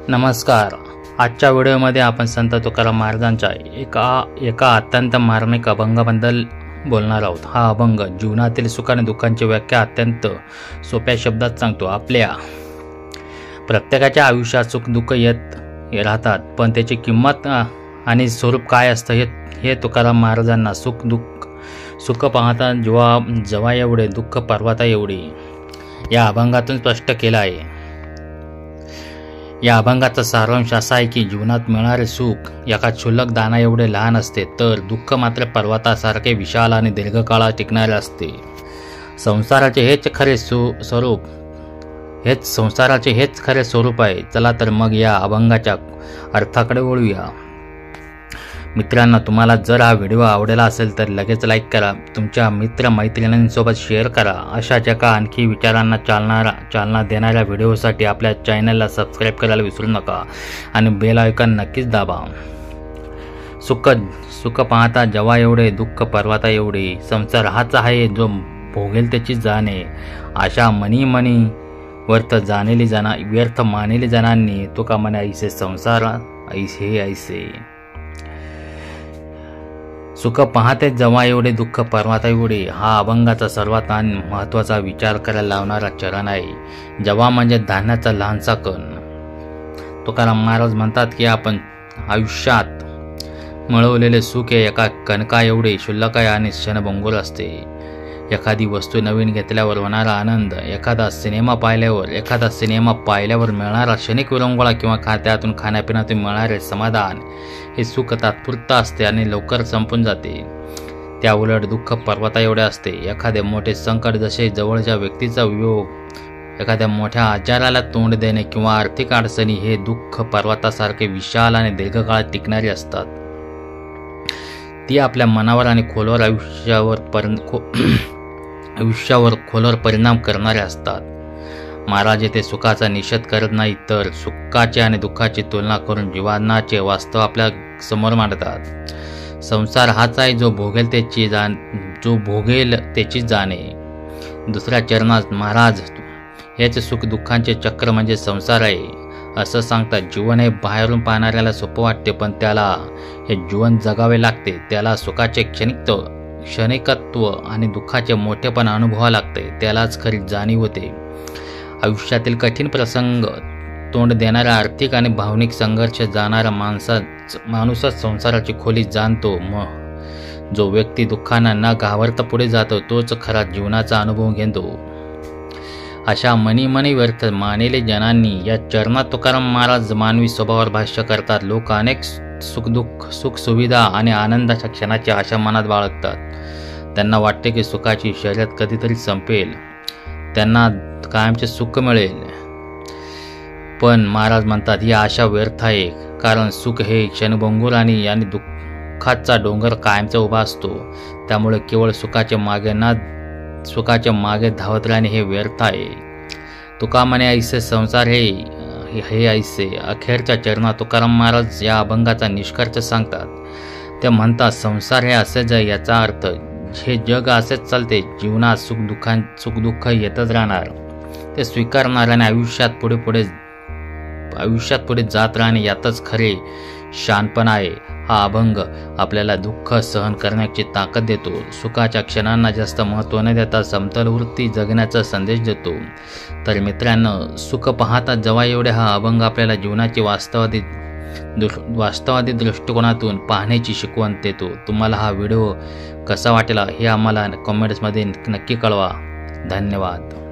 नमस्कार. आजच्या व्हिडिओमध्ये आपण संत तुकाराम महाराजांच्या एका अत्यंत मार्मिक अभंगाबद्दल बोलणार आहोत. हा अभंग जीवनातील सुख आणि दुःखांची व्याख्या अत्यंत सोप्या शब्दात सांगतो. आपल्या प्रत्येकाच्या आयुष्यात सुख दुःख येत राहतात, पण त्याची किंमत आणि स्वरूप काय असतं हे तुकाराम महाराजांना सुख पाहता जवा एवढे, दुःख पर्वता एवढे या अभंगातून स्पष्ट केलं आहे. या अभंगाचा सारांश असा आहे की जीवनात मिळणारे सुख एका क्षुल्लक दाना एवढे लहान असते, तर दुःख मात्र पर्वतासारखे विशाल आणि दीर्घकाळ टिकणारे असते. संसाराचे हेच खरे स्वरूप आहे. चला तर मग या अभंगाच्या अर्थाकडे वळूया. मित्रांनो, तुम्हाला जर हा व्हिडिओ आवडला असेल तर लगेच लाईक करा, तुमच्या मित्र-मैत्रिणींसोबत शेअर करा. अशाच एका आणखी विचारांना चालना देणाऱ्या व्हिडिओसाठी आपल्या चॅनलला सबस्क्राईब करायला विसरू नका आणि बेल आयकॉन नक्कीच दाबा. सुख पाहता जवा एवढे, दुःख पर्वता एवढे. संसार हाच आहे जो भोगेल त्याची जाणे. अशा मनी व्यर्थ मानेली जनांनी, तुका म्हणे ऐसे संसार ऐसे. सुख पाहते जवा एवढे, दुःख पर्वता एवढे हा अभंगाचा सर्वात महत्त्वाचा विचार करायला लावणारा चरण आहे. जवा म्हणजे धान्याचा लहानसा कण. तुकाराम महाराज म्हणतात की आपण आयुष्यात मिळवलेले सुख हे एका कणका एवढे क्षुल्लक आहे आणि क्षणभंगूर असते. एखादी वस्तू नवीन घेतल्यावर होणारा आनंद, एखादा सिनेमा पाहिल्यावर मिळणारा क्षणिक विरंगुळा किंवा त्यातून खाण्यापिण्यातून मिळणारे समाधान हे सुख तात्पुरते असते आणि लवकर संपून जाते. त्याउलट दुःख पर्वता एवढे असते. एखादे मोठे संकट जसे जवळच्या व्यक्तीचा वियोग, एखाद्या मोठ्या आजाराला तोंड देणे किंवा आर्थिक अडचणी हे दुःख पर्वतासारखे विशाल आणि दीर्घकाळ टिकणारी असतात. ती आपल्या मनावर आणि आयुष्यावर खोलवर परिणाम करणारे असतात. महाराज येथे सुखाचा निषेध करत नाही, तर सुखाची आणि दुःखाची तुलना करून जीवनाचे वास्तव आपल्या समोर मांडतात. संसार हाच आहे जो भोगेल त्याची जाणे. दुसऱ्या चरणात महाराज याचे सुख दुःखांचे चक्र म्हणजे संसार आहे असं सांगतात. जीवन हे बाहेरून पाहणाऱ्याला सोपं वाटते, पण त्याला हे जीवन जगावे लागते. त्याला सुखाचे क्षणिकत्व आणि दुःखाचे मोठेपण अनुभवावे लागते. त्यालाच खरी जाणीव होते. आयुष्यातील कठीण प्रसंग तोंड देणारा, आर्थिक आणि भावनिक संघर्ष जाणारा माणूसच संसाराची खोली जाणतो. जो व्यक्ती दुःखांना न घाबरता पुढे जातो तोच खरा जीवनाचा अनुभव घेतो. अशा मनी व्यर्थ मानेले जनांनी या चरणात तुकाराम महाराज मानवी स्वभावावर भाष्य करतात. लोक अनेक सुख सुविधा आणि आनंदाच्या क्षणाची आशा मनात बाळगतात. त्यांना वाटते की सुखाची शर्यत कधीतरी संपेल, त्यांना कायमचे सुख मिळेल. पण महाराज म्हणतात ही आशा व्यर्थ आहे, कारण सुख हे क्षणभंगूर आणि दुःखाचा डोंगर कायमचा उभा असतो. त्यामुळे केवळ सुखाच्या मागे धावत राहणे हे व्यर्थ आहे. तुका म्हणे ऐसे संसार हे ऐसे. अखेरच्या चरणात तुकाराम महाराज या अभंगाचा निष्कर्ष सांगतात. ते म्हणतात संसार हे असेच आहे. याचा अर्थ हे जग असेच चालते. जीवनात सुख दुःख येतच राहणार. ते स्वीकारणार आणि आयुष्यात पुढे जात राहणे यातच खरे शहाणपण आहे. हा अभंग आपल्याला दुःख सहन करण्याची ताकद देतो. सुखाच्या क्षणांना जास्त महत्त्व न देता समतल वृत्ती जगण्याचा संदेश देतो. तर मित्रांनो, सुख पाहता जवा एवढे हा अभंग आपल्याला जीवनाची वास्तवादी दृष्टिकोनातून पाहण्याची शिकवण देतो. तुम्हाला हा व्हिडिओ कसा वाटला हे आम्हाला कमेंट्समध्ये नक्की कळवा. धन्यवाद.